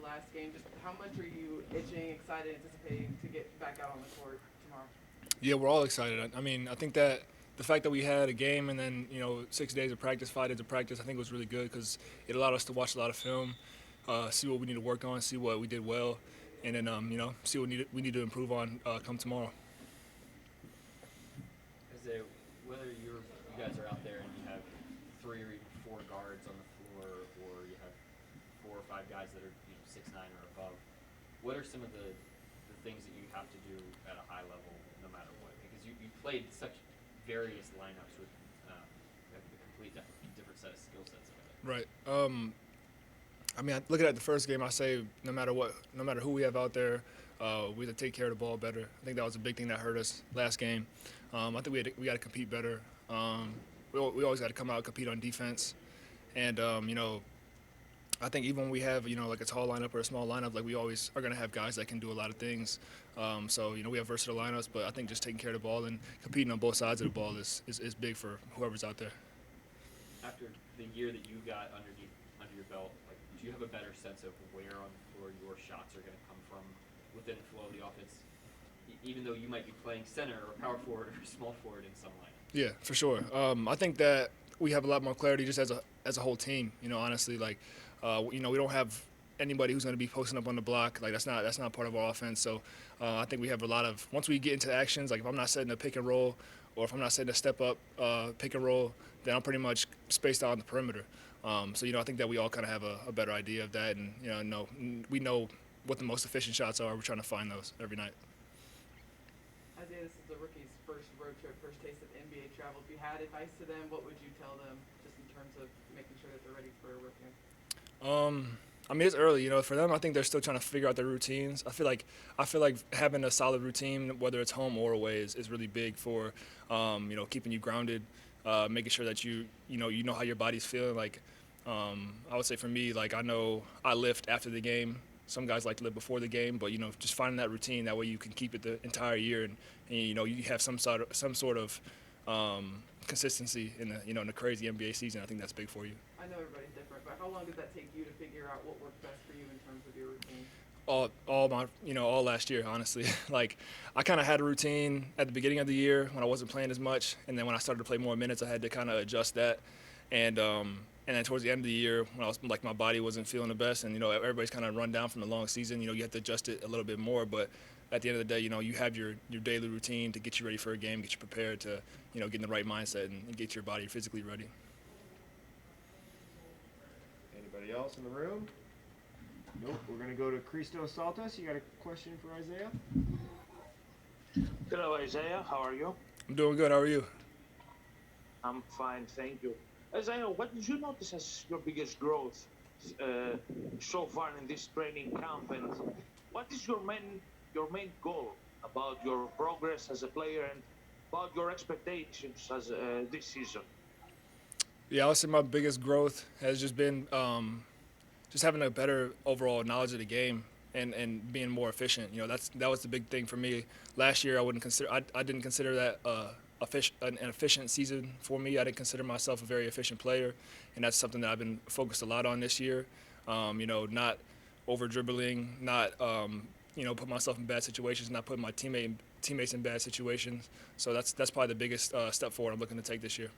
last game. Just how much are you itching, excited, anticipating to get back out on the court tomorrow? Yeah, we're all excited. I mean, I think that the fact that we had a game and then 6 days of practice, 5 days of practice, I think was really good because it allowed us to watch a lot of film, see what we need to work on, see what we did well, and then see what we need to improve on come tomorrow. Jose, whether you guys are out there and you have three or even four guards on the floor, or you have 4 or 5 guys that are 6'9" or above, what are some of the things that you have to do at a high level, no matter what? Because you played such various lineups with a complete different set of skill sets over there. Right. I mean, looking at the first game, I say no matter what, no matter who we have out there, we have to take care of the ball better. I think that was a big thing that hurt us last game. I think we got to compete better. We always got to come out and compete on defense, and I think even when we have like a tall lineup or a small lineup, like we always are going to have guys that can do a lot of things. So we have versatile lineups, but I think just taking care of the ball and competing on both sides of the ball is big for whoever's out there. After the year that you got under your belt, like, do you have a better sense of where on the floor your shots are going to come from within the flow of the offense, even though you might be playing center or power forward or small forward in some lineups? Yeah, for sure. I think that we have a lot more clarity just as a whole team. Honestly, like we don't have anybody who's going to be posting up on the block. Like that's not part of our offense. So I think we have a lot of, once we get into actions, like if I'm not setting a pick and roll or if I'm not setting a step up pick and roll, then I'm pretty much spaced out on the perimeter. So I think that we all kind of have a better idea of that, and we know what the most efficient shots are. We're trying to find those every night. Isaiah, this is the rookie's first road trip, first taste of NBA travel. If you had advice to them, what would you tell them just in terms of making sure that they're ready for a road game? I mean, it's early, for them. I think they're still trying to figure out their routines. I feel like having a solid routine, whether it's home or away, is really big for, keeping you grounded, making sure that you know how your body's feeling. Like, I would say for me, like I know I lift after the game. Some guys like to lift before the game, but just finding that routine, that way you can keep it the entire year, and you have some sort of consistency in the crazy NBA season. I think that's big for you. I know everybody's different, but how long did that take you to figure out what worked best for you in terms of your routine? All last year, honestly. Like I kind of had a routine at the beginning of the year when I wasn't playing as much, and then when I started to play more minutes, I had to kind of adjust that, and then towards the end of the year, when I was like my body wasn't feeling the best, and everybody's kind of run down from the long season, you have to adjust it a little bit more. But at the end of the day, you have your daily routine to get you ready for a game, get you prepared to get in the right mindset and get your body physically ready. Anybody else in the room? Nope. We're going to go to Cristo Saltas. You got a question for Isaiah? Hello, Isaiah. How are you? I'm doing good. How are you? I'm fine, thank you. Isaiah, what did you notice as your biggest growth so far in this training camp, and what is your main goal about your progress as a player and about your expectations as this season? Yeah, I would say my biggest growth has just been just having a better overall knowledge of the game and being more efficient. That was the big thing for me. Last year, I didn't consider that an efficient season for me. I didn't consider myself a very efficient player, and that's something that I've been focused a lot on this year. Not over dribbling, not put myself in bad situations, not putting my teammates in bad situations. So that's probably the biggest step forward I'm looking to take this year.